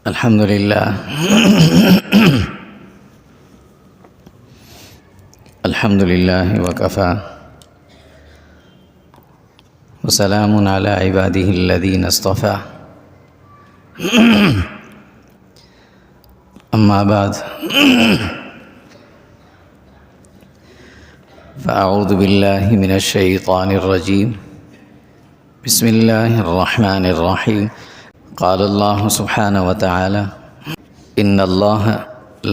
الحمد لله الحمد لله وكفى وسلام على عباده الذين اصطفى أما بعد فأعوذ بالله من الشيطان الرجيم بسم الله الرحمن الرحيم قال الله سبحانه وتعالى إن الله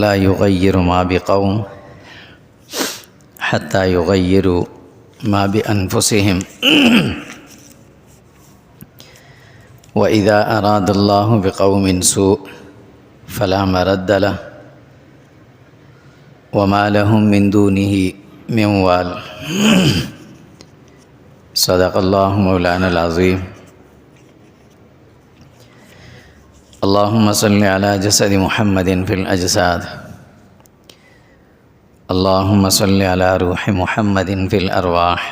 لا يغير ما بقوم حتى يغيروا ما بأنفسهم وإذا أراد الله بقوم سوء فلا مرد له وما لهم من دونه من وال صدق الله مولانا العظيم اللهم صل على جسد محمد في الأجساد اللهم صل على روح محمد في الأرواح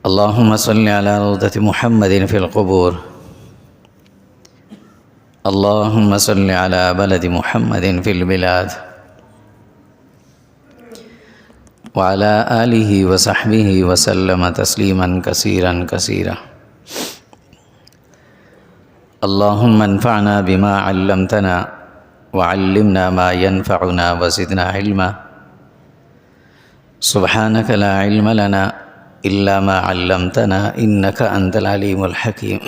اللهم صل على روضة محمد في القبور اللهم صل على بلد محمد في البلاد وعلى آله وصحبه وسلم تسليما كثيرا كثيرا اللهم انفعنا بما علمتنا وعلمنا ما ينفعنا وزدنا علما سبحانك لا علم لنا إلا ما علمتنا إنك أنت العليم الحكيم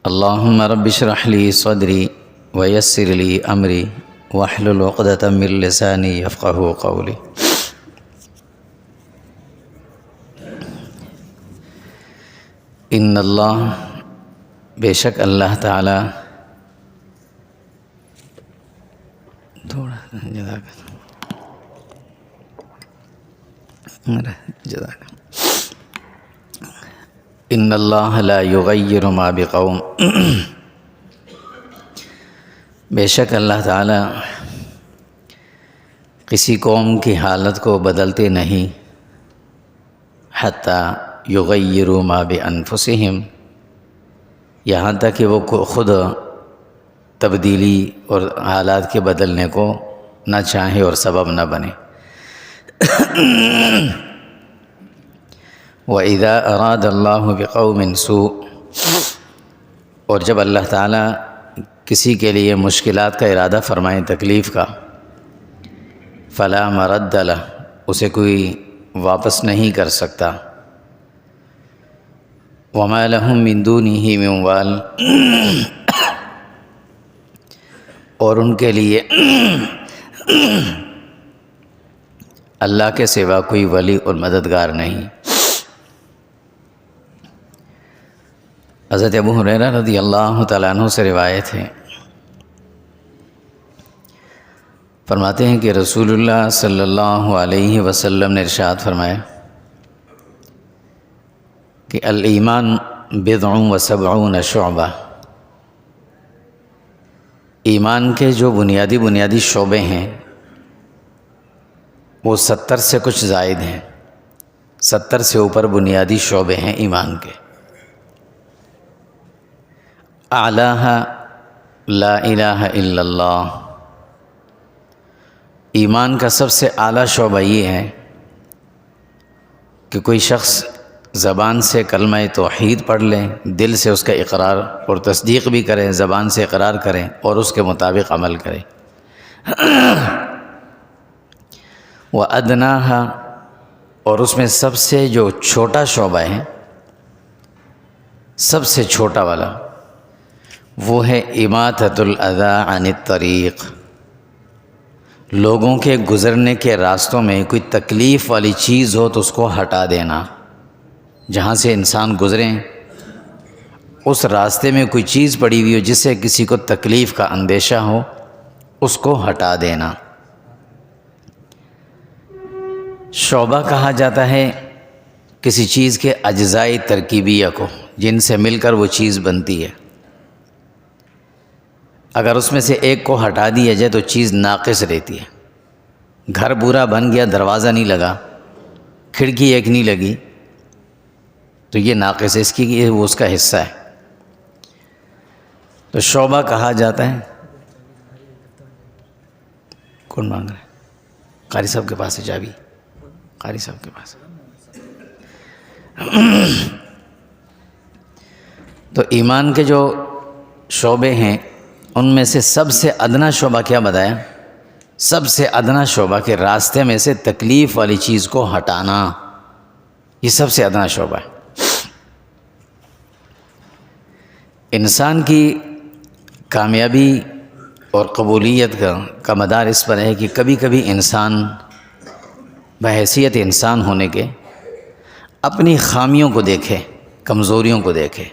اللهم رب اشرح لي صدري ويسر لي أمري واحلل عقدة من لساني يفقهوا قولي ان اللہ بے شک اللہ تعالی ان اللہ لا یغیر ما بقوم بے شک اللہ تعالی کسی قوم کی حالت کو بدلتے نہیں حتی یغیروا ما بانفسہم یہاں تک کہ وہ خود تبدیلی اور حالات کے بدلنے کو نہ چاہے اور سبب نہ بنے وَإِذَا أَرَادَ اللَّهُ بِقَوْمٍ سُوءٍ اور جب اللہ تعالیٰ کسی کے لیے مشکلات کا ارادہ فرمائے تکلیف کا فَلَا مَرَدَّ لَهُ اسے کوئی واپس نہیں کر سکتا وَمَا لَهُم مِّن دُونِهِ مِن وَالٍ اور ان کے لیے اللہ کے سوا کوئی ولی اور مددگار نہیں۔ حضرت ابو ہریرہ رضی اللہ تعالیٰ عنہ سے روایت ہے، فرماتے ہیں کہ رسول اللہ صلی اللہ علیہ وسلم نے ارشاد فرمایا کہ الایمان بضع و سبعون شعبہ، ایمان کے جو بنیادی شعبے ہیں وہ 70 سے کچھ زائد ہیں، 70 سے اوپر بنیادی شعبے ہیں ایمان کے۔ اعلیٰ لا الہ الا اللہ، ایمان کا سب سے اعلیٰ شعبہ یہ ہے کہ کوئی شخص زبان سے کلمہ توحید پڑھ لیں، دل سے اس کا اقرار اور تصدیق بھی کریں، زبان سے اقرار کریں اور اس کے مطابق عمل کریں۔ وَأَدْنَاهَا اور اس میں سب سے جو چھوٹا شعبہ ہے، سب سے چھوٹا والا وہ ہے اِمَاطَةُ الْأَذَىٰ عَنِ الطَّرِيقِ، لوگوں کے گزرنے کے راستوں میں کوئی تکلیف والی چیز ہو تو اس کو ہٹا دینا، جہاں سے انسان گزریں اس راستے میں کوئی چیز پڑی ہوئی ہو جس سے کسی کو تکلیف کا اندیشہ ہو اس کو ہٹا دینا۔ شعبہ کہا جاتا ہے کسی چیز کے اجزاء ترکیبیہ کو، جن سے مل کر وہ چیز بنتی ہے۔ اگر اس میں سے ایک کو ہٹا دیا جائے تو چیز ناقص رہتی ہے۔ گھر پورا بن گیا، دروازہ نہیں لگا، کھڑکی ایک نہیں لگی، تو یہ ناقص ہے، اس کی یہ وہ اس کا حصہ ہے۔ تو شعبہ کہا جاتا ہے۔ کون مانگ رہا ہے؟ قاری صاحب کے پاس ہے چابی، قاری صاحب کے پاس۔ تو ایمان کے جو شعبے ہیں ان میں سے سب سے ادنا شعبہ کیا بتایا؟ سب سے ادنا شعبہ کہ راستے میں سے تکلیف والی چیز کو ہٹانا، یہ سب سے ادنا شعبہ ہے۔ انسان کی کامیابی اور قبولیت کا مدار اس پر ہے کہ کبھی کبھی انسان بحیثیت انسان ہونے کے اپنی خامیوں کو دیکھے، کمزوریوں کو دیکھے۔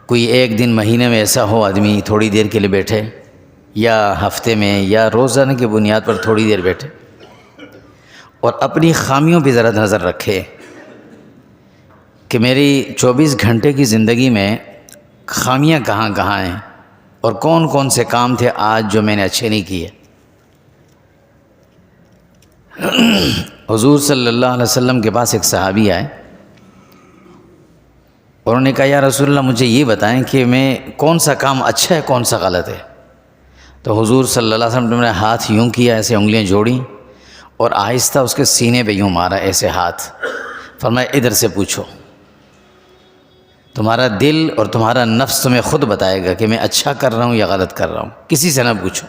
کوئی ایک دن مہینے میں ایسا ہو آدمی تھوڑی دیر کے لیے بیٹھے، یا ہفتے میں یا روزانہ کی بنیاد پر تھوڑی دیر بیٹھے اور اپنی خامیوں پہ ذرا نظر رکھے کہ میری 24 گھنٹے کی زندگی میں خامیاں کہاں کہاں ہیں اور کون کون سے کام تھے آج جو میں نے اچھے نہیں کیے۔ حضور صلی اللہ علیہ وسلم کے پاس ایک صحابی آئے اور انہوں نے کہا یا رسول اللہ مجھے یہ بتائیں کہ میں کون سا کام اچھا ہے کون سا غلط ہے۔ تو حضور صلی اللہ علیہ وسلم نے ہاتھ یوں کیا، ایسے انگلیاں جوڑیں اور آہستہ اس کے سینے پہ یوں مارا ایسے ہاتھ، فرمایا ادھر سے پوچھو، تمہارا دل اور تمہارا نفس تمہیں خود بتائے گا کہ میں اچھا کر رہا ہوں یا غلط کر رہا ہوں، کسی سے نہ پوچھو۔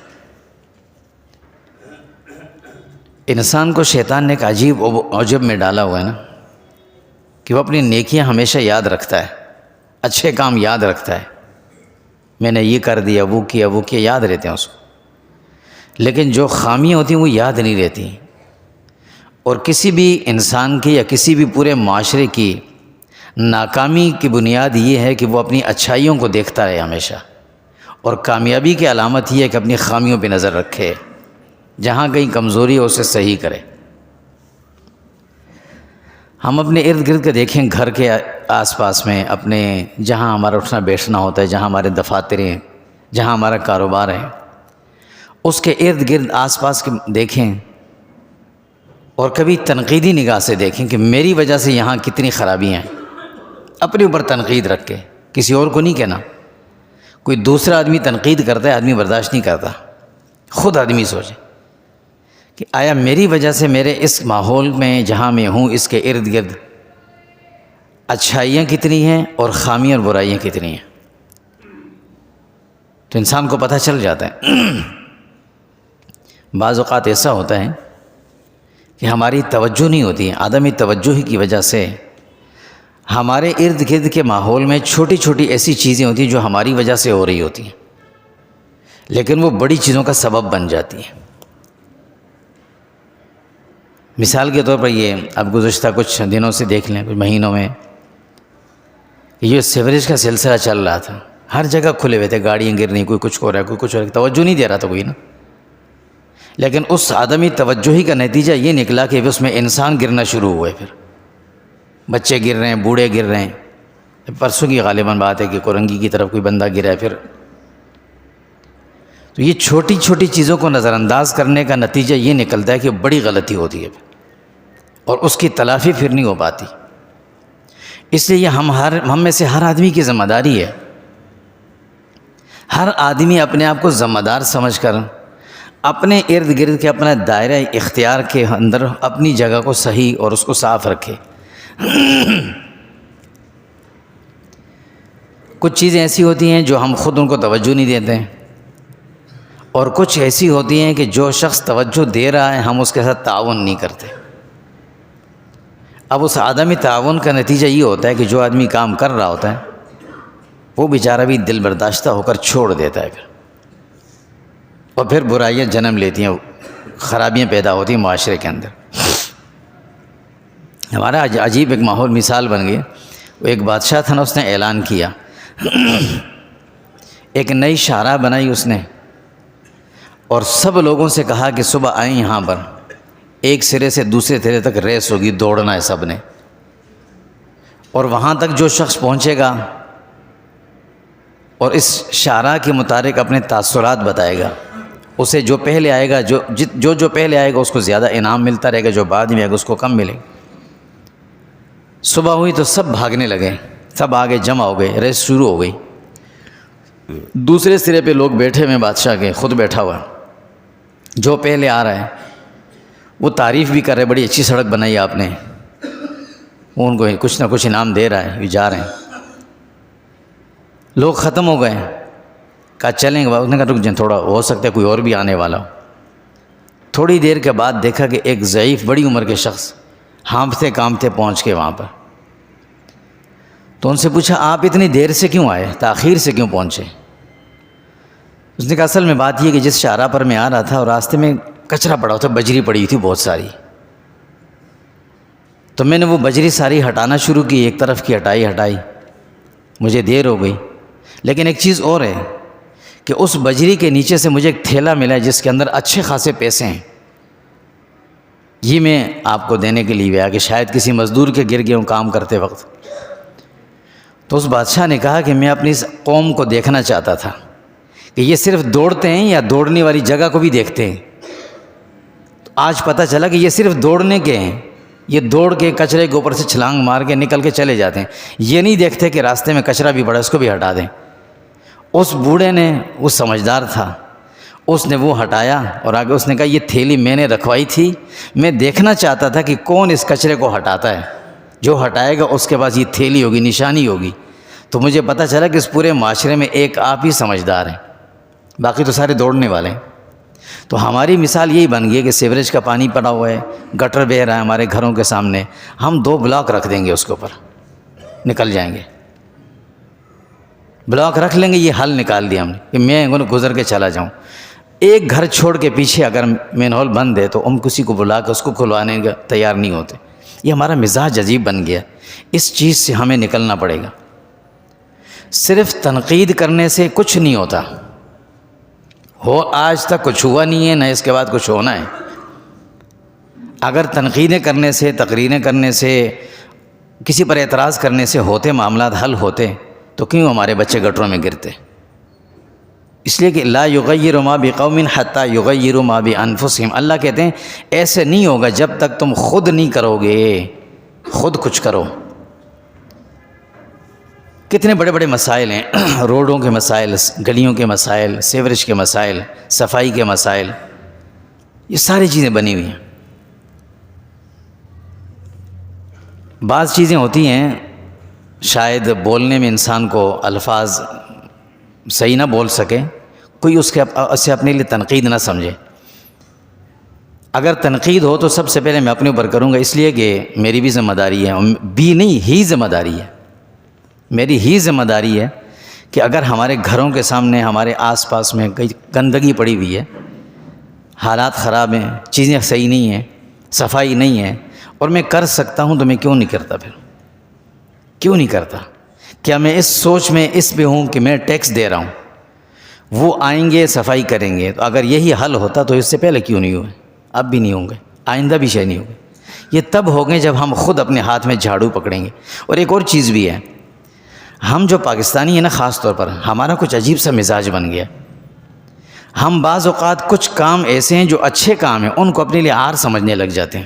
انسان کو شیطان نے ایک عجیب عجب میں ڈالا ہوا ہے نا کہ وہ اپنی نیکیاں ہمیشہ یاد رکھتا ہے، اچھے کام یاد رکھتا ہے، میں نے یہ کر دیا وہ کیا یاد رہتے ہیں اس کو، لیکن جو خامیاں ہوتی ہیں وہ یاد نہیں رہتی۔ اور کسی بھی انسان کی یا کسی بھی پورے معاشرے کی ناکامی کی بنیاد یہ ہے کہ وہ اپنی اچھائیوں کو دیکھتا رہے ہمیشہ، اور کامیابی کی علامت یہ ہے کہ اپنی خامیوں پہ نظر رکھے، جہاں کہیں کمزوری ہو اسے صحیح کرے۔ ہم اپنے ارد گرد کے دیکھیں، گھر کے آس پاس میں، اپنے جہاں ہمارا اٹھنا بیٹھنا ہوتا ہے، جہاں ہمارے دفاتر ہیں، جہاں ہمارا کاروبار ہے، اس کے ارد گرد آس پاس کے دیکھیں اور کبھی تنقیدی نگاہ سے دیکھیں کہ میری وجہ سے یہاں کتنی خرابیاں ہیں، اپنے اوپر تنقید رکھ کے، کسی اور کو نہیں کہنا۔ کوئی دوسرا آدمی تنقید کرتا ہے آدمی برداشت نہیں کرتا، خود آدمی سوچے کہ آیا میری وجہ سے میرے اس ماحول میں جہاں میں ہوں اس کے ارد گرد اچھائیاں کتنی ہیں اور خامیاں اور برائیاں کتنی ہیں، تو انسان کو پتہ چل جاتا ہے۔ بعض اوقات ایسا ہوتا ہے کہ ہماری توجہ نہیں ہوتی ہے، عدم توجہ کی وجہ سے ہمارے ارد گرد کے ماحول میں چھوٹی چھوٹی ایسی چیزیں ہوتی ہیں جو ہماری وجہ سے ہو رہی ہوتی ہیں، لیکن وہ بڑی چیزوں کا سبب بن جاتی ہیں۔ مثال کے طور پر یہ اب گزشتہ کچھ دنوں سے دیکھ لیں، کچھ مہینوں میں یہ سیوریج کا سلسلہ چل رہا تھا، ہر جگہ کھلے ہوئے تھے، گاڑیاں گر رہی، کوئی کچھ ہو رہا ہے، کوئی کچھ ہو رہا ہے، توجہ نہیں دے رہا تھا کوئی نا، لیکن اس عدمی توجہی کا نتیجہ یہ نکلا کہ اس میں انسان گرنا شروع ہوئے، پھر بچے گر رہے ہیں، بوڑھے گر رہے ہیں۔ پرسوں کی غالباً بات ہے کہ کورنگی کی طرف کوئی بندہ گرا ہے، پھر تو یہ چھوٹی چھوٹی چیزوں کو نظر انداز کرنے کا نتیجہ یہ نکلتا ہے کہ بڑی غلطی ہوتی ہے اور اس کی تلافی پھر نہیں ہو پاتی۔ اس لیے یہ ہم میں سے ہر آدمی کی ذمہ داری ہے، ہر آدمی اپنے آپ کو ذمہ دار سمجھ کر اپنے ارد گرد کے اپنا دائرہ اختیار کے اندر اپنی جگہ کو صحیح اور اس کو صاف رکھے۔ کچھ چیزیں ایسی ہوتی ہیں جو ہم خود ان کو توجہ نہیں دیتے ہیں، اور کچھ ایسی ہوتی ہیں کہ جو شخص توجہ دے رہا ہے ہم اس کے ساتھ تعاون نہیں کرتے۔ اب اس عدمی تعاون کا نتیجہ یہ ہوتا ہے کہ جو آدمی کام کر رہا ہوتا ہے وہ بیچارہ بھی دل برداشتہ ہو کر چھوڑ دیتا ہے، اور پھر برائیاں جنم لیتی ہیں، خرابیاں پیدا ہوتی ہیں معاشرے کے اندر۔ ہمارا عجیب ایک ماحول مثال بن گیا۔ وہ ایک بادشاہ تھا نا، اس نے اعلان کیا، ایک نئی شاہراہ بنائی اس نے، اور سب لوگوں سے کہا کہ صبح آئیں یہاں پر، ایک سرے سے دوسرے سرے تک ریس ہوگی، دوڑنا ہے سب نے، اور وہاں تک جو شخص پہنچے گا اور اس شاہراہ کے متعلق اپنے تاثرات بتائے گا، اسے جو پہلے آئے گا، جو پہلے آئے گا اس کو زیادہ انعام ملتا رہے گا، جو بعد میں آئے گا اس کو کم ملے گا۔ صبح ہوئی تو سب بھاگنے لگے، سب آگے جمع ہو گئے، ریس شروع ہو گئی۔ دوسرے سرے پہ لوگ بیٹھے ہوئے بادشاہ کے، خود بیٹھا ہوا، جو پہلے آ رہا ہے وہ تعریف بھی کر رہے، بڑی اچھی سڑک بنائی آپ نے، وہ ان کو کچھ نہ کچھ انعام دے رہا ہے، یہ جا رہے ہیں۔ لوگ ختم ہو گئے، کہا چلیں گے، اس نے کہا رک جائیں تھوڑا، ہو سکتا ہے کوئی اور بھی آنے والا ہو۔ تھوڑی دیر کے بعد دیکھا کہ ایک ضعیف بڑی عمر کے شخص ہانپتے کانپتے پہنچ کے وہاں پر، تو ان سے پوچھا آپ اتنی دیر سے کیوں آئے، تاخیر سے کیوں پہنچے؟ اس نے کہا اصل میں بات یہ کہ جس شاہراہ پر میں آ رہا تھا اور راستے میں کچرا پڑا تھا، بجری پڑی ہوئی تھی بہت ساری، تو میں نے وہ بجری ساری ہٹانا شروع کی، ایک طرف کی ہٹائی، مجھے دیر ہو گئی۔ لیکن ایک چیز اور ہے کہ اس بجری کے نیچے سے مجھے ایک تھیلا ملا ہے جس کے اندر اچھے خاصے پیسے ہیں، یہ میں آپ کو دینے کے لیے گیا کہ شاید کسی مزدور کے گر گئے ہوں کام کرتے وقت۔ تو اس بادشاہ نے کہا کہ میں اپنی اس قوم کو دیکھنا چاہتا تھا کہ یہ صرف دوڑتے ہیں یا دوڑنے والی جگہ کو بھی دیکھتے ہیں۔ تو آج پتہ چلا کہ یہ صرف دوڑنے کے ہیں، یہ دوڑ کے کچرے کے اوپر سے چھلانگ مار کے نکل کے چلے جاتے ہیں، یہ نہیں دیکھتے کہ راستے میں کچرا بھی پڑا، اس کو بھی ہٹا دیں۔ اس بوڑھے نے، وہ سمجھدار تھا، اس نے وہ ہٹایا اور آگے اس نے کہا یہ تھیلی میں نے رکھوائی تھی، میں دیکھنا چاہتا تھا کہ کون اس کچرے کو ہٹاتا ہے، جو ہٹائے گا اس کے پاس یہ تھیلی ہوگی، نشانی ہوگی۔ تو مجھے پتہ چلا کہ اس پورے معاشرے میں ایک آپ ہی سمجھدار ہیں، باقی تو سارے دوڑنے والے ہیں۔ تو ہماری مثال یہی بن گئی ہے کہ سیوریج کا پانی پڑا ہوا ہے، گٹر بہہ رہا ہے ہمارے گھروں کے سامنے، ہم 2 بلاک رکھ دیں گے اس کے اوپر، نکل جائیں گے، بلاک رکھ لیں گے، یہ حل نکال دیا ہم نے کہ میں گزر کے چلا جاؤں۔ ایک گھر چھوڑ کے پیچھے اگر مین ہول بند ہے تو ہم کسی کو بلا کے اس کو کھلوانے کا تیار نہیں ہوتے۔ یہ ہمارا مزاج عجیب بن گیا، اس چیز سے ہمیں نکلنا پڑے گا۔ صرف تنقید کرنے سے کچھ نہیں ہوتا، ہو آج تک کچھ ہوا نہیں ہے، نہ اس کے بعد کچھ ہونا ہے۔ اگر تنقیدیں کرنے سے، تقریریں کرنے سے، کسی پر اعتراض کرنے سے ہوتے معاملات حل ہوتے تو کیوں ہمارے بچے گٹروں میں گرتے؟ اس لیے کہ لا یغیر ما بقوم حتی یغیروا ما بانفسہم، اللہ کہتے ہیں ایسے نہیں ہوگا جب تک تم خود نہیں کرو گے، خود کچھ کرو۔ کتنے بڑے بڑے مسائل ہیں، روڈوں کے مسائل، گلیوں کے مسائل، سیوریج کے مسائل، صفائی کے مسائل، یہ ساری چیزیں بنی ہوئی ہیں۔ بعض چیزیں ہوتی ہیں شاید بولنے میں انسان کو الفاظ صحیح نہ بول سکے، کوئی اس سے اپنے لیے تنقید نہ سمجھے۔ اگر تنقید ہو تو سب سے پہلے میں اپنے اوپر کروں گا، اس لیے کہ میری بھی ذمہ داری ہے، بھی نہیں ہی ذمہ داری ہے، میری ہی ذمہ داری ہے کہ اگر ہمارے گھروں کے سامنے، ہمارے آس پاس میں کئی گندگی پڑی ہوئی ہے، حالات خراب ہیں، چیزیں صحیح نہیں ہیں، صفائی نہیں ہے، اور میں کر سکتا ہوں تو میں کیوں نہیں کرتا؟ پھر کیوں نہیں کرتا؟ کیا میں اس سوچ میں اس پہ ہوں کہ میں ٹیکس دے رہا ہوں، وہ آئیں گے صفائی کریں گے، تو اگر یہی حل ہوتا تو اس سے پہلے کیوں نہیں ہوئے؟ اب بھی نہیں ہوں گے، آئندہ بھی شاید نہیں ہوں گے۔ یہ تب ہو گئے جب ہم خود اپنے ہاتھ میں جھاڑو پکڑیں گے۔ اور ایک اور چیز بھی ہے، ہم جو پاکستانی ہیں نا، خاص طور پر ہمارا کچھ عجیب سا مزاج بن گیا۔ ہم بعض اوقات کچھ کام ایسے ہیں جو اچھے کام ہیں، ان کو اپنے لیے عار سمجھنے لگ جاتے ہیں۔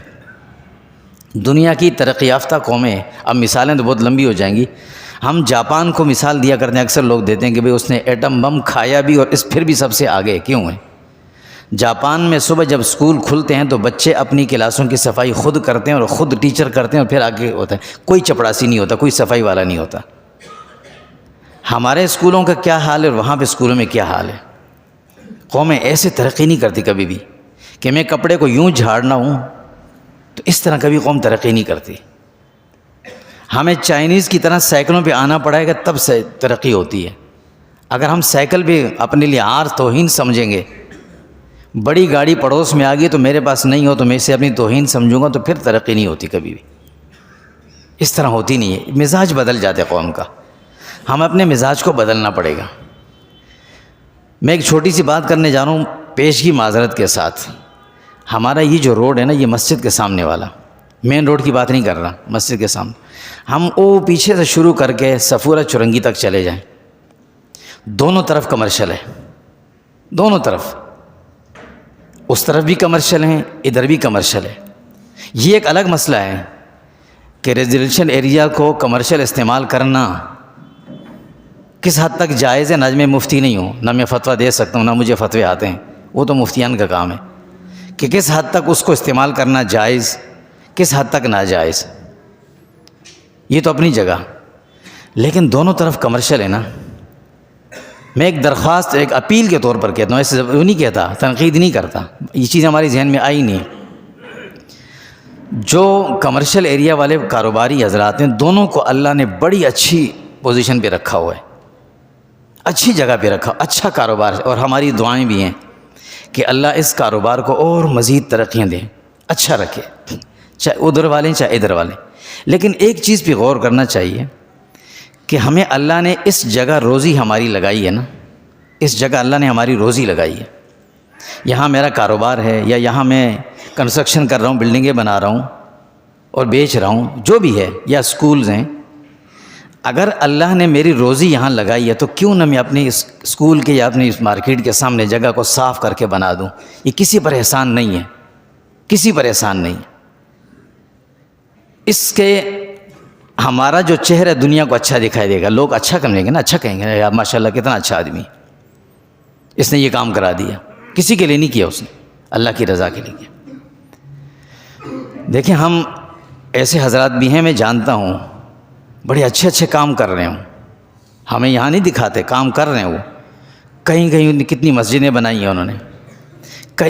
دنیا کی ترقی یافتہ قومیں، اب مثالیں تو بہت لمبی ہو جائیں گی، ہم جاپان کو مثال دیا کرتے ہیں، اکثر لوگ دیتے ہیں کہ بھئی اس نے ایٹم بم کھایا بھی اور پھر بھی سب سے آگے کیوں ہے۔ جاپان میں صبح جب اسکول کھلتے ہیں تو بچے اپنی کلاسوں کی صفائی خود کرتے ہیں اور خود ٹیچر کرتے ہیں، اور پھر آگے ہوتا ہے، کوئی چپڑاسی نہیں ہوتا، کوئی صفائی والا نہیں ہوتا۔ ہمارے اسکولوں کا کیا حال ہے اور وہاں پہ اسکولوں میں کیا حال ہے؟ قومیں ایسے ترقی نہیں کرتی کبھی بھی کہ میں کپڑے کو یوں جھاڑنا ہوں، تو اس طرح کبھی قوم ترقی نہیں کرتی۔ ہمیں چائنیز کی طرح سائیکلوں پہ آنا پڑے گا تب سے ترقی ہوتی ہے۔ اگر ہم سائیکل بھی اپنے لیے عار توہین سمجھیں گے، بڑی گاڑی پڑوس میں آ گئی تو میرے پاس نہیں ہو تو میں اسے اپنی توہین سمجھوں گا، تو پھر ترقی نہیں ہوتی کبھی بھی۔ اس طرح ہوتی نہیں ہے، مزاج بدل جاتے قوم کا، ہم اپنے مزاج کو بدلنا پڑے گا۔ میں ایک چھوٹی سی بات کرنے جا رہا ہوں پیشگی معذرت کے ساتھ۔ ہمارا یہ جو روڈ ہے نا، یہ مسجد کے سامنے والا، مین روڈ کی بات نہیں کر رہا، مسجد کے سامنے، ہم وہ پیچھے سے شروع کر کے صفورہ چرنگی تک چلے جائیں، دونوں طرف کمرشل ہے، دونوں طرف، اس طرف بھی کمرشل ہیں، ادھر بھی کمرشل ہے۔ یہ ایک الگ مسئلہ ہے کہ ریزیڈینشل ایریا کو کمرشل استعمال کرنا کس حد تک جائز ہے، نہ میں مفتی نہیں ہوں، نہ میں فتویٰ دے سکتا ہوں، نہ مجھے فتوے آتے ہیں، وہ تو مفتیان کا کام ہے کہ کس حد تک اس کو استعمال کرنا جائز، کس حد تک ناجائز، یہ تو اپنی جگہ، لیکن دونوں طرف کمرشل ہے نا۔ میں ایک درخواست، ایک اپیل کے طور پر کہتا ہوں، ایسے وہ نہیں کہتا، تنقید نہیں کرتا، یہ چیز ہماری ذہن میں آئی نہیں۔ جو کمرشل ایریا والے کاروباری حضرات ہیں، دونوں کو اللہ نے بڑی اچھی پوزیشن پہ رکھا ہوا ہے، اچھی جگہ پہ رکھا، اچھا کاروبار ہے، اور ہماری دعائیں بھی ہیں کہ اللہ اس کاروبار کو اور مزید ترقیاں دیں، اچھا رکھے، چاہے ادھر والے چاہے ادھر والے۔ لیکن ایک چیز پہ غور کرنا چاہیے کہ ہمیں اللہ نے اس جگہ روزی ہماری لگائی ہے نا، اس جگہ اللہ نے ہماری روزی لگائی ہے۔ یہاں میرا کاروبار ہے، یا یہاں میں کنسٹرکشن کر رہا ہوں، بلڈنگیں بنا رہا ہوں اور بیچ رہا ہوں، جو بھی ہے، یا سکولز ہیں، اگر اللہ نے میری روزی یہاں لگائی ہے تو کیوں نہ میں اپنے اس سکول کے یا اپنی اس مارکیٹ کے سامنے جگہ کو صاف کر کے بنا دوں۔ یہ کسی پر احسان نہیں ہے، کسی پر احسان نہیں ہے۔ اس کے ہمارا جو چہرہ دنیا کو اچھا دکھائی دے گا، لوگ اچھا کریں گے نا، اچھا کہیں گے یار ماشاءاللہ کتنا اچھا آدمی، اس نے یہ کام کرا دیا، کسی کے لیے نہیں کیا اس نے، اللہ کی رضا کے لیے کیا۔ دیکھیں ہم ایسے حضرات بھی ہیں، میں جانتا ہوں، بڑے اچھے اچھے کام کر رہے ہوں، ہمیں یہاں نہیں دکھاتے، کام کر رہے ہیں وہ، کہیں کہیں کتنی مسجدیں بنائی ہیں انہوں نے،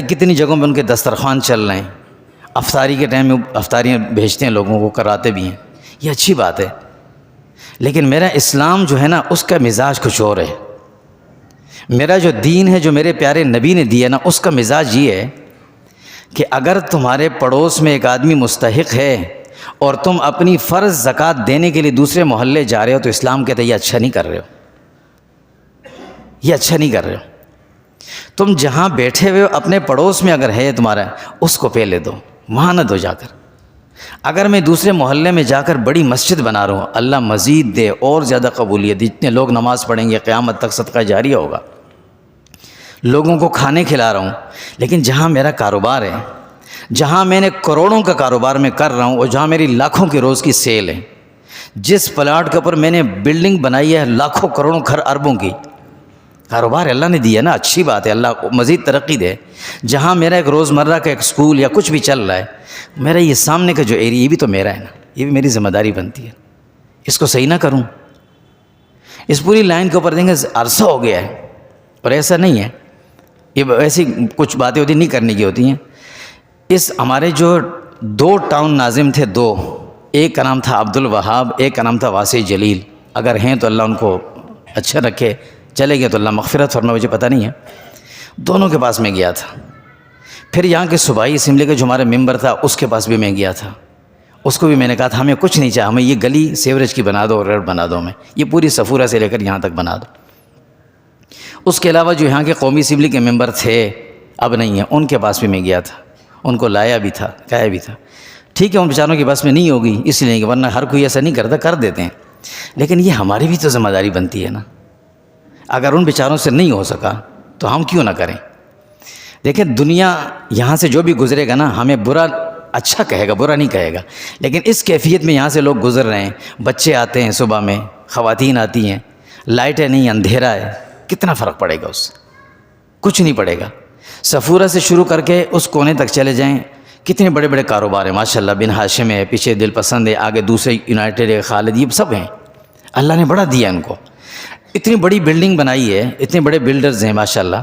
کتنی جگہوں پہ ان کے دسترخوان چل رہے ہیں، افطاری کے ٹائم میں افطاریاں بھیجتے ہیں لوگوں کو، کراتے بھی ہیں، یہ اچھی بات ہے۔ لیکن میرا اسلام جو ہے نا، اس کا مزاج کچھ اور ہے۔ میرا جو دین ہے، جو میرے پیارے نبی نے دیا نا، اس کا مزاج یہ ہے کہ اگر تمہارے پڑوس میں ایک آدمی مستحق ہے اور تم اپنی فرض زکوٰۃ دینے کے لیے دوسرے محلے جا رہے ہو، تو اسلام کہتا ہے یہ اچھا نہیں کر رہے ہو، یہ اچھا نہیں کر رہے ہو۔ تم جہاں بیٹھے ہوئے ہو، اپنے پڑوس میں اگر ہے تمہارا، اس کو پہلے دو، وہاں نہ دو جا کر۔ اگر میں دوسرے محلے میں جا کر بڑی مسجد بنا رہا ہوں، اللہ مزید دے اور زیادہ قبولیت، جتنے لوگ نماز پڑھیں گے قیامت تک صدقہ جاریہ ہوگا، لوگوں کو کھانے کھلا رہا ہوں۔ لیکن جہاں میرا کاروبار ہے، جہاں میں نے کروڑوں کا کاروبار میں کر رہا ہوں، اور جہاں میری لاکھوں کی روز کی سیل ہے، جس پلاٹ کے اوپر میں نے بلڈنگ بنائی ہے لاکھوں کروڑوں اربوں کی، کاروبار اللہ نے دیا نا، اچھی بات ہے، اللہ مزید ترقی دے۔ جہاں میرا ایک روزمرہ کا ایک سکول یا کچھ بھی چل رہا ہے، میرا یہ سامنے کا جو ایریا، یہ بھی تو میرا ہے نا، یہ بھی میری ذمہ داری بنتی ہے، اس کو صحیح نہ کروں؟ اس پوری لائن کے اوپر دیں گے عرصہ ہو گیا ہے، اور ایسا نہیں ہے، یہ ایسی کچھ باتیں ہوتی نہیں کرنے کی ہوتی ہیں۔ اس ہمارے جو دو ٹاؤن ناظم تھے، دو، ایک کا نام تھا عبد الوہاب، ایک کا نام تھا واسع جلیل، اگر ہیں تو اللہ ان کو اچھا رکھے، چلے گئے تو اللہ مغفرت فرمائے، مجھے پتہ نہیں ہے۔ دونوں کے پاس میں گیا تھا، پھر یہاں کے صوبائی اسمبلی کا جو ہمارا ممبر تھا، اس کے پاس بھی میں گیا تھا، اس کو بھی میں نے کہا تھا ہمیں کچھ نہیں چاہیے، ہمیں یہ گلی سیوریج کی بنا دو اور روڈ بنا دو، ہمیں یہ پوری صفورہ سے لے کر یہاں تک بنا دو۔ اس کے علاوہ جو یہاں کے قومی اسمبلی کے ممبر تھے، اب نہیں ہیں، ان کے پاس بھی میں گیا تھا، ان کو لایا بھی تھا، کہا بھی تھا، ٹھیک ہے ان بیچاروں کے پاس میں نہیں ہوگی اس لیے کہ ورنہ ہر کوئی ایسا نہیں کرتا، کر دیتے ہیں، لیکن یہ ہماری بھی تو ذمہ داری بنتی ہے نا۔ اگر ان بیچاروں سے نہیں ہو سکا تو ہم کیوں نہ کریں؟ دیکھیں دنیا یہاں سے جو بھی گزرے گا نا، ہمیں برا اچھا کہے گا، برا نہیں کہے گا، لیکن اس کیفیت میں یہاں سے لوگ گزر رہے ہیں، بچے آتے ہیں صبح میں، خواتین آتی ہیں، لائٹیں نہیں، اندھیرا ہے، کتنا فرق پڑے گا اس سے؟ کچھ نہیں پڑے گا۔ صفورہ سے شروع کر کے اس کونے تک چلے جائیں، کتنے بڑے بڑے کاروبار ہیں ماشاءاللہ، بن ہاشم ہے، پیچھے دل پسند ہے، آگے دوسرے یونائٹڈ ہے، خالد، یہ سب ہیں، اللہ نے بڑا دیا ان کو، اتنی بڑی بلڈنگ بنائی ہے، اتنے بڑے بلڈرز ہیں ماشاءاللہ۔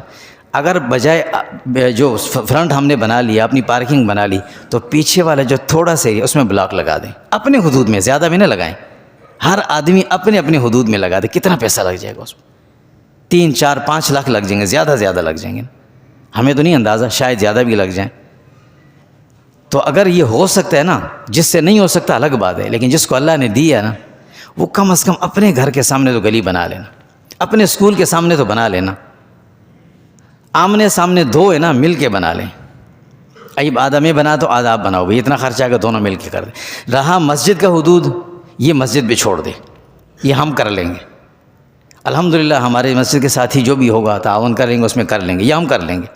اگر بجائے جو فرنٹ ہم نے بنا لیا، اپنی پارکنگ بنا لی، تو پیچھے والا جو تھوڑا سا اس میں بلاک لگا دیں، اپنے حدود میں، زیادہ بھی نہ لگائیں، ہر آدمی اپنے اپنے حدود میں لگا دے، کتنا پیسہ لگ جائے گا اس میں؟ 3 4 5 لاکھ لگ جائیں گے، زیادہ لگ جائیں گے، ہمیں تو نہیں اندازہ، شاید زیادہ بھی لگ جائیں۔ تو اگر یہ ہو سکتا ہے نا، جس سے نہیں ہو سکتا الگ بات ہے، لیکن جس کو اللہ نے دیا نا، وہ کم از کم اپنے گھر کے سامنے تو گلی بنا لینا، اپنے اسکول کے سامنے تو بنا لینا، آمنے سامنے دو ہے نا، مل کے بنا لیں، ایب آدھا میں بنا تو آدھا آپ بناؤ بھائی، اتنا خرچہ آگا، دونوں مل کے کر دیں۔ رہا مسجد کا حدود، یہ مسجد پہ چھوڑ دیں، یہ ہم کر لیں گے، الحمدللہ ہمارے مسجد کے ساتھی جو بھی ہوگا تعاون کریں گے، اس میں کر لیں گے، یہ ہم کر لیں گے۔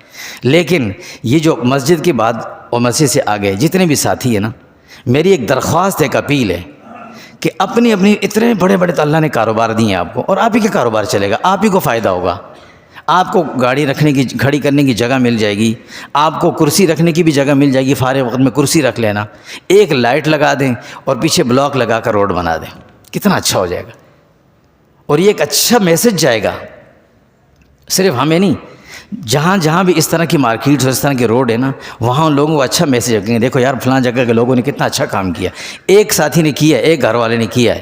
لیکن یہ جو مسجد کی بات اور مسجد سے آگے جتنے بھی ساتھی ہیں نا، میری ایک درخواست ایک اپیل ہے کہ اپنی اتنے بڑے بڑے تو اللہ نے کاروبار دیے ہیں آپ کو، اور آپ ہی کا کاروبار چلے گا، آپ ہی کو فائدہ ہوگا، آپ کو گاڑی رکھنے کی کھڑی کرنے کی جگہ مل جائے گی، آپ کو کرسی رکھنے کی بھی جگہ مل جائے گی، فارغ وقت میں کرسی رکھ لینا، ایک لائٹ لگا دیں اور پیچھے بلاک لگا کر روڈ بنا دیں، کتنا اچھا ہو جائے گا، اور یہ ایک اچھا میسج جائے گا، صرف ہمیں نہیں، جہاں جہاں بھی اس طرح کی مارکیٹس اور اس طرح کے روڈ ہے نا، وہاں لوگوں کو اچھا میسج رکھیں گے، دیکھو یار فلاں جگہ کے لوگوں نے کتنا اچھا کام کیا، ایک ساتھی نے کیا، ایک گھر والے نے کیا ہے،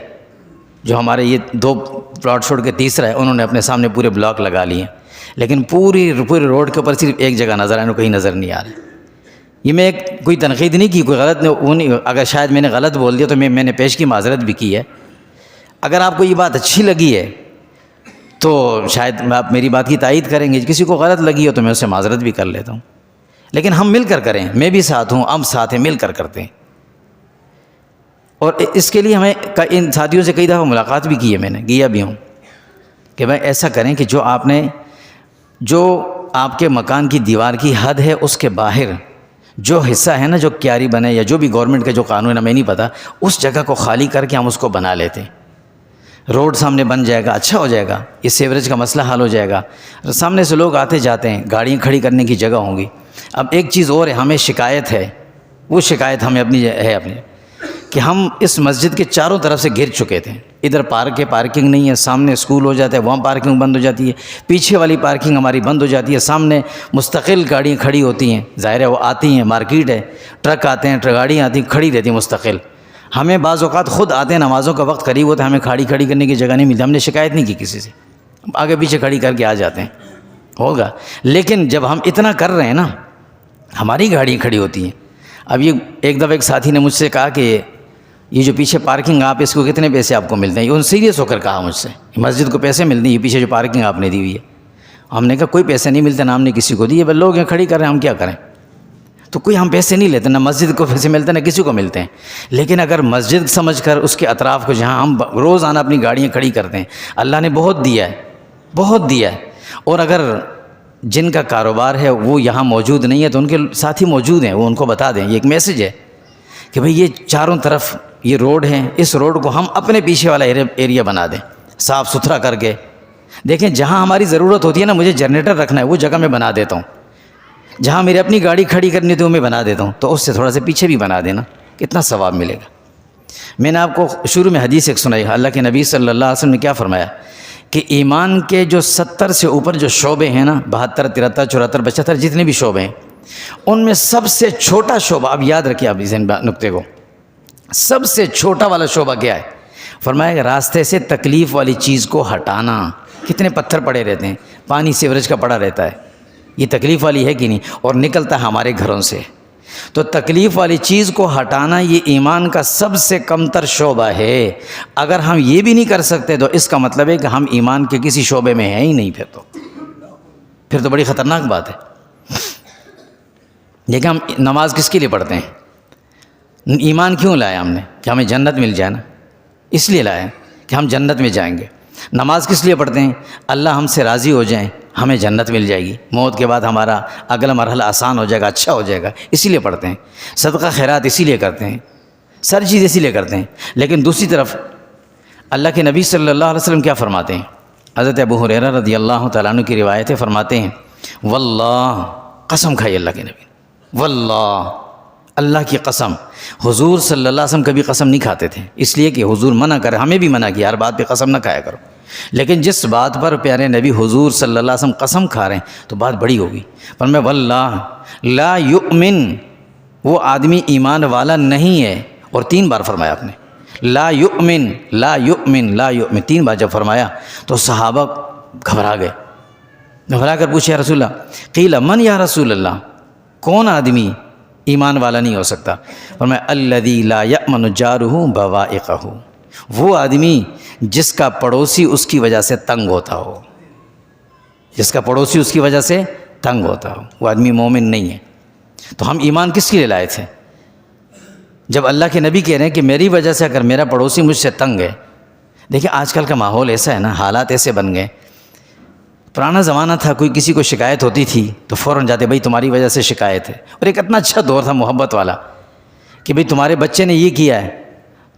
جو ہمارے یہ 2 پلاٹ چھوڑ کے تیسرا ہے، انہوں نے اپنے سامنے پورے بلاک لگا لیے، لیکن پورے روڈ کے اوپر صرف ایک جگہ نظر آئے، کہیں نظر نہیں آ رہا۔ یہ میں کوئی تنقید نہیں کی، کوئی غلط نہیں، اگر شاید میں نے غلط بول دیا تو میں نے پیش کی معذرت بھی کی ہے۔ اگر آپ کو یہ بات اچھی لگی ہے تو شاید آپ میری بات کی تائید کریں گے، کسی کو غلط لگی ہو تو میں اس سے معذرت بھی کر لیتا ہوں، لیکن ہم مل کر کریں، میں بھی ساتھ ہوں، ہم ساتھ ہیں، مل کر کرتے ہیں۔ اور اس کے لیے ہمیں ان ساتھیوں سے کئی دفعہ ملاقات بھی کی ہے، میں نے کیا بھی ہوں کہ بھائی ایسا کریں کہ جو آپ کے مکان کی دیوار کی حد ہے اس کے باہر جو حصہ ہے نا، جو کیاری بنے یا جو بھی گورنمنٹ کا جو قانون ہے میں نہیں پتہ، اس جگہ کو خالی کر کے ہم اس کو بنا لیتے ہیں، روڈ سامنے بن جائے گا، اچھا ہو جائے گا، یہ سیوریج کا مسئلہ حل ہو جائے گا، سامنے سے لوگ آتے جاتے ہیں، گاڑیاں کھڑی کرنے کی جگہ ہوں گی۔ اب ایک چیز اور ہے، ہمیں شکایت ہے، وہ شکایت ہمیں اپنی کہ ہم اس مسجد کے چاروں طرف سے گھر چکے تھے، ادھر پارکنگ نہیں ہے، سامنے اسکول ہو جاتا ہے، وہاں پارکنگ بند ہو جاتی ہے، پیچھے والی پارکنگ ہماری بند ہو جاتی ہے، سامنے مستقل گاڑیاں کھڑی ہوتی ہیں، ظاہر ہے وہ آتی ہیں، مارکیٹ ہے، ٹرک آتے ہیں، گاڑیاں آتی ہیں، کھڑی رہتی ہیں مستقل۔ ہمیں بعض اوقات خود آتے ہیں، نمازوں کا وقت قریب ہوتا ہے، ہمیں کھڑی کرنے کی جگہ نہیں ملتی، ہم نے شکایت نہیں کی کسی سے، آگے پیچھے کھڑی کر کے آ جاتے ہیں، ہوگا۔ لیکن جب ہم اتنا کر رہے ہیں نا، ہماری گاڑیاں کھڑی ہوتی ہیں۔ اب یہ ایک دفعہ ایک ساتھی نے مجھ سے کہا کہ یہ جو پیچھے پارکنگ آپ اس کو کتنے پیسے آپ کو ملتے ہیں؟ انہوں نے سیریس ہو کر کہا مجھ سے، مسجد کو پیسے ملتے ہیں، یہ پیچھے جو پارکنگ آپ نے دی ہوئی ہے۔ ہم نے کہا کوئی پیسے نہیں ملتے، نام نے کسی کو دی ہے، بس لوگ یہاں کھڑی کر رہے ہیں، ہم کیا کریں؟ تو کوئی ہم پیسے نہیں لیتے، نہ مسجد کو پیسے ملتے ہیں، نہ کسی کو ملتے ہیں۔ لیکن اگر مسجد سمجھ کر اس کے اطراف کو جہاں ہم روزانہ اپنی گاڑیاں کھڑی کرتے ہیں، اللہ نے بہت دیا ہے، بہت دیا ہے، اور اگر جن کا کاروبار ہے وہ یہاں موجود نہیں ہے تو ان کے ساتھی موجود ہیں، وہ ان کو بتا دیں، یہ ایک میسج ہے کہ بھئی یہ چاروں طرف یہ روڈ ہیں، اس روڈ کو ہم اپنے پیچھے والا ایریا بنا دیں، صاف ستھرا کر کے۔ دیکھیں جہاں ہماری ضرورت ہوتی ہے نا، مجھے جنریٹر رکھنا ہے، وہ جگہ میں بنا دیتا ہوں، جہاں میری اپنی گاڑی کھڑی کرنی تو میں بنا دیتا ہوں، تو اس سے تھوڑا سا پیچھے بھی بنا دینا، کتنا ثواب ملے گا۔ میں نے آپ کو شروع میں حدیث ایک سنائی، اللہ کے نبی صلی اللہ علیہ وسلم نے کیا فرمایا کہ ایمان کے جو 70 سے اوپر جو شعبے ہیں نا، 72 73 74 75 جتنے بھی شعبے ہیں، ان میں سب سے چھوٹا شعبہ، اب یاد رکھیے آپ اس نقطے کو، سب سے چھوٹا والا شعبہ کیا ہے؟ فرمایا کہ راستے سے تکلیف والی چیز کو ہٹانا۔ کتنے پتھر پڑے رہتے ہیں، پانی سیوریج کا پڑا رہتا ہے، یہ تکلیف والی ہے کہ نہیں؟ اور نکلتا ہے ہمارے گھروں سے، تو تکلیف والی چیز کو ہٹانا یہ ایمان کا سب سے کم تر شعبہ ہے۔ اگر ہم یہ بھی نہیں کر سکتے تو اس کا مطلب ہے کہ ہم ایمان کے کسی شعبے میں ہیں ہی نہیں، پھر تو بڑی خطرناک بات ہے۔ دیکھیں ہم نماز کس کے لیے پڑھتے ہیں؟ ایمان کیوں لایا ہم نے؟ کہ ہمیں جنت مل جائے نا، اس لیے لایا کہ ہم جنت میں جائیں گے۔ نماز کس لیے پڑھتے ہیں؟ اللہ ہم سے راضی ہو جائیں، ہمیں جنت مل جائے گی، موت کے بعد ہمارا اگلا مرحلہ آسان ہو جائے گا، اچھا ہو جائے گا، اسی لیے پڑھتے ہیں۔ صدقہ خیرات اسی لیے کرتے ہیں، سر چیز اسی لیے کرتے ہیں۔ لیکن دوسری طرف اللہ کے نبی صلی اللہ علیہ وسلم کیا فرماتے ہیں؟ حضرت ابو ہریرہ رضی اللہ تعالیٰ عنہ کی روایت ہے، فرماتے ہیں واللہ، قسم کھائی اللہ کے نبی، واللہ، اللہ کی قسم، حضور صلی اللہ علیہ وسلم کبھی قسم نہیں کھاتے تھے، اس لیے کہ حضور منع کرے، ہمیں بھی منع کیا ہر بات پہ قسم نہ کھایا کرو، لیکن جس بات پر پیارے نبی حضور صلی اللہ علیہ وسلم قسم کھا رہے ہیں تو بات بڑی ہوگی۔ فرمایا واللہ لا یؤمن، وہ آدمی ایمان والا نہیں ہے، اور 3 بار فرمایا آپ نے، لا یؤمن لا یؤمن لا یؤمن، 3 بار جب فرمایا تو صحابہ گھبرا گئے، گھبرا کر پوچھے یا رسول اللہ، قیل من یا رسول اللہ، کون آدمی ایمان والا نہیں ہو سکتا؟ فرمایا الذی لا یأمن جارہ بوائقہ، وہ آدمی جس کا پڑوسی اس کی وجہ سے تنگ ہوتا ہو، جس کا پڑوسی اس کی وجہ سے تنگ ہوتا ہو، وہ آدمی مومن نہیں ہے۔ تو ہم ایمان کس کے لیے لائے تھے؟ جب اللہ کے نبی کہہ رہے ہیں کہ میری وجہ سے اگر میرا پڑوسی مجھ سے تنگ ہے۔ دیکھیں آج کل کا ماحول ایسا ہے نا، حالات ایسے بن گئے، پرانا زمانہ تھا کوئی کسی کو شکایت ہوتی تھی تو فوراً جاتے، بھائی تمہاری وجہ سے شکایت ہے، اور ایک اتنا اچھا دور تھا محبت والا کہ بھئی تمہارے بچے نے یہ کیا ہے،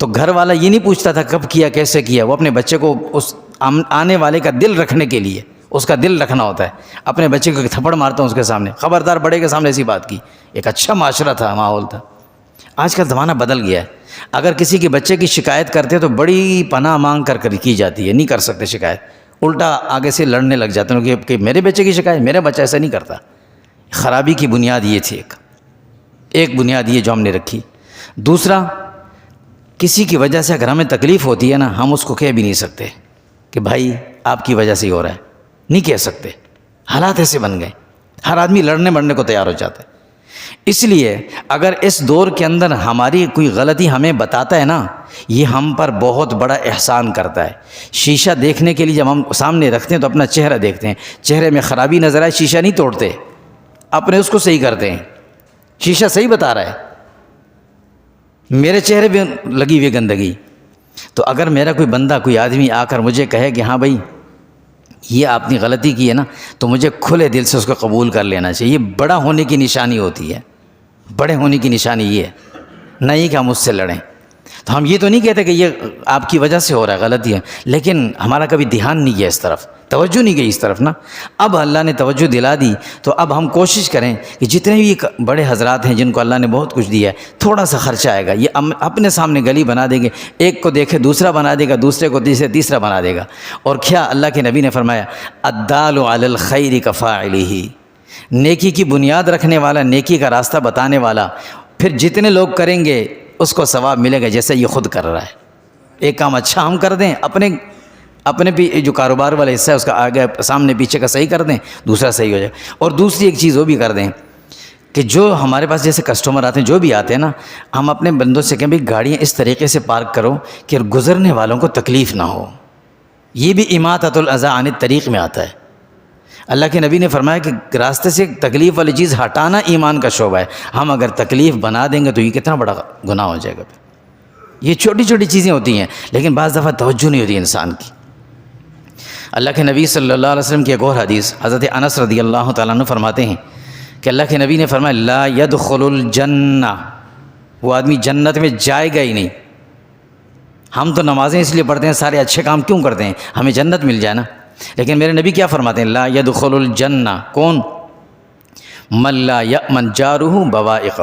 تو گھر والا یہ نہیں پوچھتا تھا کب کیا کیسے کیا، وہ اپنے بچے کو اس آنے والے کا دل رکھنے کے لیے اس کا دل رکھنا ہوتا ہے، اپنے بچے کو تھپڑ مارتا ہوں اس کے سامنے، خبردار بڑے کے سامنے ایسی بات کی۔ ایک اچھا معاشرہ تھا، ماحول تھا۔ آج کل زمانہ بدل گیا ہے، اگر کسی کے بچے کی شکایت کرتے تو بڑی پناہ مانگ کر کی جاتی ہے، نہیں کر سکتے شکایت، الٹا آگے سے لڑنے لگ جاتے ہیں کہ میرے بچے کی شکایت، میرا بچہ ایسا نہیں کرتا۔ خرابی کی بنیاد یہ تھی، ایک بنیاد یہ جو ہم نے رکھی۔ دوسرا، کسی کی وجہ سے اگر ہمیں تکلیف ہوتی ہے نا، ہم اس کو کہہ بھی نہیں سکتے کہ بھائی آپ کی وجہ سے ہی ہو رہا ہے، نہیں کہہ سکتے، حالات ایسے بن گئے، ہر آدمی لڑنے مرنے کو تیار ہو جاتا ہے۔ اس لیے اگر اس دور کے اندر ہماری کوئی غلطی ہمیں بتاتا ہے نا، یہ ہم پر بہت بڑا احسان کرتا ہے۔ شیشہ دیکھنے کے لیے جب ہم سامنے رکھتے ہیں تو اپنا چہرہ دیکھتے ہیں، چہرے میں خرابی نظر آئے، شیشہ نہیں توڑتے، اپنے اس کو صحیح کرتے ہیں، شیشہ صحیح بتا رہا ہے، میرے چہرے پہ لگی ہوئی گندگی۔ تو اگر میرا کوئی بندہ کوئی آدمی آ کر مجھے کہے کہ ہاں بھائی یہ آپ نے غلطی کی ہے نا، تو مجھے کھلے دل سے اس کو قبول کر لینا چاہیے۔ یہ بڑا ہونے کی نشانی ہوتی ہے، بڑے ہونے کی نشانی یہ ہے، نہ یہ کہ ہم اس سے لڑیں۔ تو ہم یہ تو نہیں کہتے کہ یہ آپ کی وجہ سے ہو رہا ہے، غلطی ہے، لیکن ہمارا کبھی دھیان نہیں گیا اس طرف، توجہ نہیں گئی اس طرف نا۔ اب اللہ نے توجہ دلا دی تو اب ہم کوشش کریں کہ جتنے بھی بڑے حضرات ہیں جن کو اللہ نے بہت کچھ دیا ہے، تھوڑا سا خرچہ آئے گا، یہ اپنے سامنے گلی بنا دیں گے، ایک کو دیکھے دوسرا بنا دے گا، دوسرے کو تیسرا بنا دے گا۔ اور کیا اللہ کے نبی نے فرمایا الدال علی الخیر کفاعلہ، نیکی کی بنیاد رکھنے والا، نیکی کا راستہ بتانے والا، پھر جتنے لوگ کریں گے اس کو ثواب ملے گا جیسے یہ خود کر رہا ہے۔ ایک کام اچھا ہم کر دیں، اپنے بھی جو کاروبار والا حصہ ہے اس کا آگے سامنے پیچھے کا صحیح کر دیں، دوسرا صحیح ہو جائے۔ اور دوسری ایک چیز وہ بھی کر دیں کہ جو ہمارے پاس جیسے کسٹمر آتے ہیں، جو بھی آتے ہیں نا، ہم اپنے بندوں سے کہیں بھائی گاڑیاں اس طریقے سے پارک کرو کہ گزرنے والوں کو تکلیف نہ ہو۔ یہ بھی اماطۃ الاذی عن الطریق میں آتا ہے۔ اللہ کے نبی نے فرمایا کہ راستے سے تکلیف والی چیز ہٹانا ایمان کا شعبہ ہے۔ ہم اگر تکلیف بنا دیں گے تو یہ کتنا بڑا گناہ ہو جائے گا۔ یہ چھوٹی چھوٹی چیزیں ہوتی ہیں لیکن بعض دفعہ توجہ نہیں ہوتی انسان کی۔ اللہ کے نبی صلی اللہ علیہ وسلم کی ایک اور حدیث، حضرت انس رضی اللہ تعالیٰ عنہ فرماتے ہیں کہ اللہ کے نبی نے فرمایا لا يدخل الجنہ، وہ آدمی جنت میں جائے گا ہی نہیں۔ ہم تو نمازیں اس لیے پڑھتے ہیں، سارے اچھے کام کیوں کرتے ہیں؟ ہمیں جنت مل جائے نا۔ لیکن میرے نبی کیا فرماتے ہیں؟ لا يدخل الجنہ کون؟ من لا یأمن جارہ بوائقہ،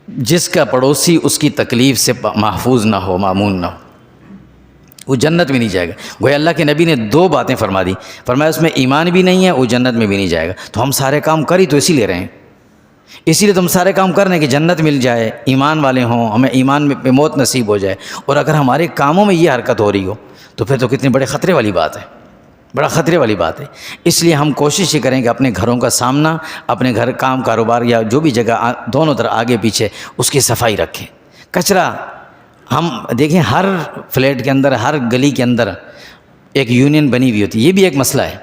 جس کا پڑوسی اس کی تکلیف سے محفوظ نہ ہو، مامون نہ ہو، وہ جنت میں نہیں جائے گا۔ گویا اللہ کے نبی نے دو باتیں فرما دی، فرمایا اس میں ایمان بھی نہیں ہے، وہ جنت میں بھی نہیں جائے گا۔ تو ہم سارے کام کر ہی تو اسی لیے رہے ہیں، اسی لیے تم سارے کام کر رہے ہیں کہ جنت مل جائے، ایمان والے ہوں، ہمیں ایمان میں موت نصیب ہو جائے۔ اور اگر ہمارے کاموں میں یہ حرکت ہو رہی ہو تو پھر تو کتنے بڑے خطرے والی بات ہے، بڑا خطرے والی بات ہے۔ اس لیے ہم کوشش یہ کریں کہ اپنے گھروں کا سامنا، اپنے گھر کام کاروبار یا جو بھی جگہ دونوں طرف آگے پیچھے اس کی صفائی رکھیں۔ کچرا ہم دیکھیں ہر فلیٹ کے اندر، ہر گلی کے اندر ایک یونین بنی ہوئی ہوتی ہے، یہ بھی ایک مسئلہ ہے۔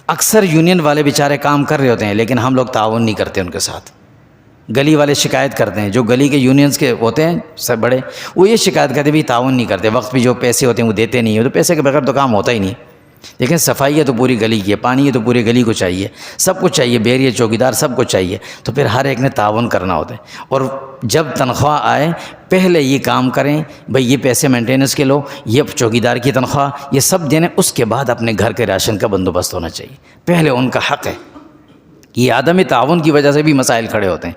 اکثر یونین والے بیچارے کام کر رہے ہوتے ہیں لیکن ہم لوگ تعاون نہیں کرتے ان کے ساتھ۔ گلی والے شکایت کرتے ہیں، جو گلی کے یونینز کے ہوتے ہیں سب بڑے، وہ یہ شکایت کرتے ہیں بھی تعاون نہیں کرتے، وقت پہ جو پیسے ہوتے ہیں وہ دیتے نہیں ہیں، تو پیسے کے بغیر تو کام ہوتا ہی نہیں۔ لیکن صفائی ہے تو پوری گلی کی ہے، پانی ہے تو پوری گلی کو چاہیے، سب کچھ چاہیے، بیریے چوکیدار سب کچھ چاہیے، تو پھر ہر ایک نے تعاون کرنا ہوتا ہے۔ اور جب تنخواہ آئے پہلے یہ کام کریں، بھئی یہ پیسے مینٹیننس کے لو، یہ چوکیدار کی تنخواہ، یہ سب دینے، اس کے بعد اپنے گھر کے راشن کا بندوبست ہونا چاہیے، پہلے ان کا حق ہے۔ یہ عدم تعاون کی وجہ سے بھی مسائل کھڑے ہوتے ہیں۔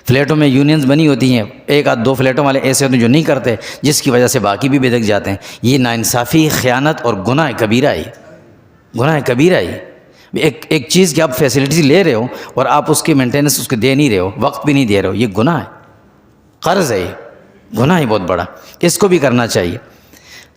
فلیٹوں میں یونینز بنی ہوتی ہیں، ایک آدھ دو فلیٹوں والے ایسے ہوتے ہیں جو نہیں کرتے، جس کی وجہ سے باقی بھی بے دخل جاتے ہیں۔ یہ ناانصافی، خیانت اور گناہ کبیرہ ہے، گناہ کبیرہ ہے۔ ایک چیز کہ آپ فیسلٹیز لے رہے ہو اور آپ اس کی مینٹیننس اس کو دے نہیں رہے ہو، وقت بھی نہیں دے رہے ہو، یہ گناہ ہے، قرض ہے، یہ گناہ ہے بہت بڑا، اس کو بھی کرنا چاہیے۔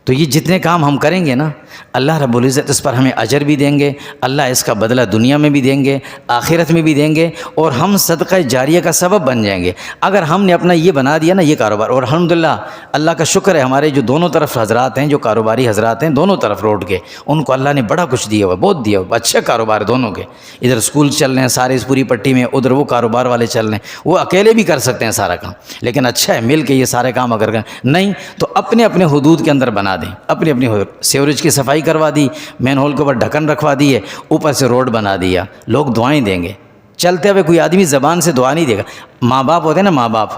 تو یہ جتنے کام ہم کریں گے نا، اللہ رب العزت اس پر ہمیں اجر بھی دیں گے، اللہ اس کا بدلہ دنیا میں بھی دیں گے، آخرت میں بھی دیں گے، اور ہم صدقہ جاریہ کا سبب بن جائیں گے۔ اگر ہم نے اپنا یہ بنا دیا نا یہ کاروبار، اور الحمدللہ اللہ کا شکر ہے ہمارے جو دونوں طرف حضرات ہیں، جو کاروباری حضرات ہیں دونوں طرف روڈ کے، ان کو اللہ نے بڑا کچھ دیا ہوا، بہت دیا ہوا، اچھے کاروبار دونوں کے، ادھر اسکول چل رہے ہیں سارے اس پوری پٹی میں، ادھر وہ کاروبار والے چل رہے ہیں، وہ اکیلے بھی کر سکتے ہیں سارا کام، لیکن اچھا ہے مل کے یہ سارے کام اگر کریں، نہیں تو اپنے اپنے حدود کے اندر بنا دیں، اپنی اپنی سیوریج کی صفائی کروا دی، مین ہول کے اوپر ڈھکن رکھوا دیے، اوپر سے روڈ بنا دیا، لوگ دعائیں دیں گے، چلتے ہوئے کوئی آدمی زبان سے دعا نہیں دے گا. ماں باپ ہوتے ہیں نا، ماں باپ،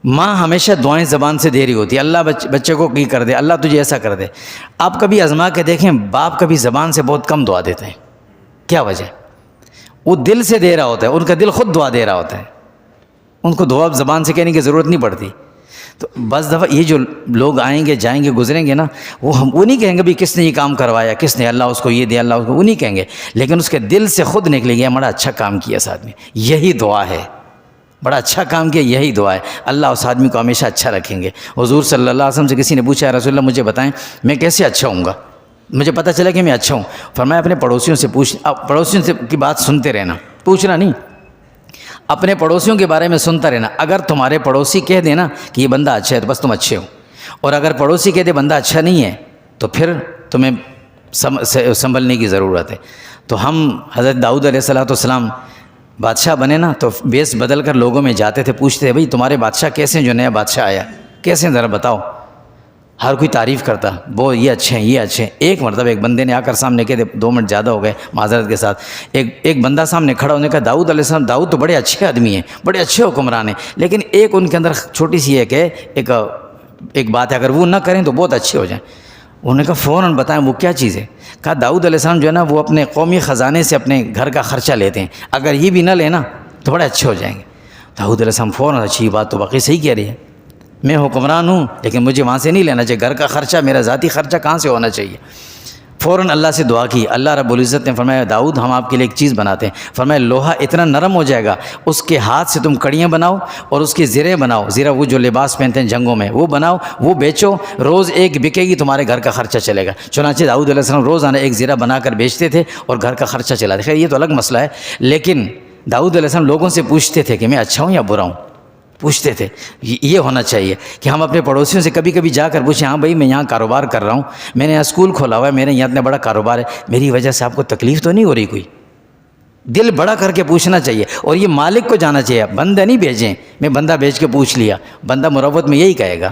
ماں ہمیشہ دعائیں زبان سے دے رہی ہوتی ہے، اللہ بچے کو یہ کر دے، اللہ تجھے ایسا کر دے. آپ کبھی آزما کے دیکھیں، باپ کبھی زبان سے بہت کم دعا دیتے ہیں. کیا وجہ؟ وہ دل سے دے رہا ہوتا ہے، ان کا دل خود دعا دے رہا ہوتا ہے، ان کو دعا زبان سے کہنے کی ضرورت نہیں پڑتی. تو بس دفعہ یہ جو لوگ آئیں گے جائیں گے گزریں گے نا، وہ نہیں کہیں گے بھی کس نے یہ کام کروایا، کس نے، اللہ اس کو یہ دیا، اللہ اس کو، وہ نہیں کہیں گے، لیکن اس کے دل سے خود نکلے گیا بڑا اچھا کام کیا اس آدمی. یہی دعا ہے، بڑا اچھا کام کیا، یہی دعا ہے. اللہ اس آدمی کو ہمیشہ اچھا رکھیں گے. حضور صلی اللہ علیہ وسلم سے کسی نے پوچھا، یا رسول اللہ مجھے بتائیں میں کیسے اچھا ہوں گا، مجھے پتہ چلا کہ میں اچھا ہوں. فرمایا اپنے پڑوسیوں سے پڑوسیوں سے کی بات سنتے رہنا، پوچھنا نہیں، اپنے پڑوسیوں کے بارے میں سنتا رہنا. اگر تمہارے پڑوسی کہہ دے نا کہ یہ بندہ اچھا ہے تو بس تم اچھے ہو، اور اگر پڑوسی کہہ دے بندہ اچھا نہیں ہے تو پھر تمہیں سنبھلنے کی ضرورت ہے. تو ہم حضرت داؤد علیہ السلام بادشاہ بنے نا، تو بیس بدل کر لوگوں میں جاتے تھے، پوچھتے تھے بھئی تمہارے بادشاہ کیسے ہیں، جو نیا بادشاہ آیا کیسے ہیں ذرا بتاؤ. ہر کوئی تعریف کرتا، وہ یہ اچھے ہیں، یہ اچھے ہیں. ایک مرتبہ ایک بندے نے آ کر سامنے کہتے 2 منٹ زیادہ ہو گئے معذرت کے ساتھ، ایک بندہ سامنے کھڑا ہونے کا، داؤد علیہ السلام، داؤد تو بڑے اچھے آدمی ہیں، بڑے اچھے حکمران ہیں، لیکن ایک ان کے اندر چھوٹی سی ہے کہ ایک بات ہے، اگر وہ نہ کریں تو بہت اچھے ہو جائیں. انہوں نے کہا فوراً بتائیں وہ کیا چیز ہے. کہا داؤد علیہ السلام جو ہے نا وہ اپنے قومی خزانے سے اپنے گھر کا خرچہ لیتے ہیں، اگر یہ بھی نہ لینا تو بڑے اچھے ہو جائیں گے. داؤد علیہ السلام فوراً، اچھی بات تو واقعی صحیح کہہ رہی ہے، میں حکمران ہوں لیکن مجھے وہاں سے نہیں لینا چاہیے، گھر کا خرچہ میرا ذاتی خرچہ کہاں سے ہونا چاہیے. فوراً اللہ سے دعا کی. اللہ رب العزت نے فرمایا داؤد ہم آپ کے لیے ایک چیز بناتے ہیں. فرمایا لوہا اتنا نرم ہو جائے گا، اس کے ہاتھ سے تم کڑیاں بناؤ اور اس کی زریں بناؤ، زرہ وہ جو لباس پہنتے ہیں جنگوں میں، وہ بناؤ، وہ بیچو، روز ایک بکے گی، تمہارے گھر کا خرچہ چلے گا. چنانچہ داؤد علیہ السلام روزانہ ایک زرہ بنا کر بیچتے تھے اور گھر کا خرچہ چلاتے. خیر یہ تو الگ مسئلہ ہے، لیکن داؤد علیہ السلام لوگوں سے پوچھتے تھے کہ میں اچھا ہوں یا برا ہوں، پوچھتے تھے. یہ ہونا چاہیے کہ ہم اپنے پڑوسیوں سے کبھی کبھی جا کر پوچھیں، ہاں بھائی میں یہاں کاروبار کر رہا ہوں، میں نے یہاں اسکول کھولا ہوا ہے، میرے یہاں اتنا بڑا کاروبار ہے، میری وجہ سے آپ کو تکلیف تو نہیں ہو رہی کوئی؟ دل بڑا کر کے پوچھنا چاہیے. اور یہ مالک کو جانا چاہیے، بندہ نہیں بھیجیں، میں بندہ بھیج کے پوچھ لیا. بندہ مروت میں یہی کہے گا،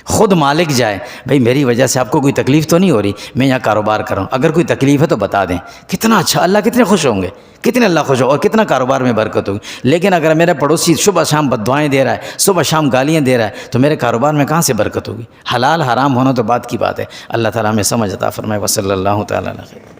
خود مالک جائے، بھئی میری وجہ سے آپ کو کوئی تکلیف تو نہیں ہو رہی، میں یہاں کاروبار کر رہا ہوں، اگر کوئی تکلیف ہے تو بتا دیں. کتنا اچھا، اللہ کتنے خوش ہوں گے، کتنے اللہ خوش ہو، اور کتنا کاروبار میں برکت ہوگی. لیکن اگر میرا پڑوسی صبح شام بددعائیں دے رہا ہے، صبح شام گالیاں دے رہا ہے، تو میرے کاروبار میں کہاں سے برکت ہوگی؟ حلال حرام ہونا تو بات کی بات ہے. اللہ تعالیٰ ہمیں سمجھ عطا فرمائے. وصلی اللہ تعالیٰ علیہ.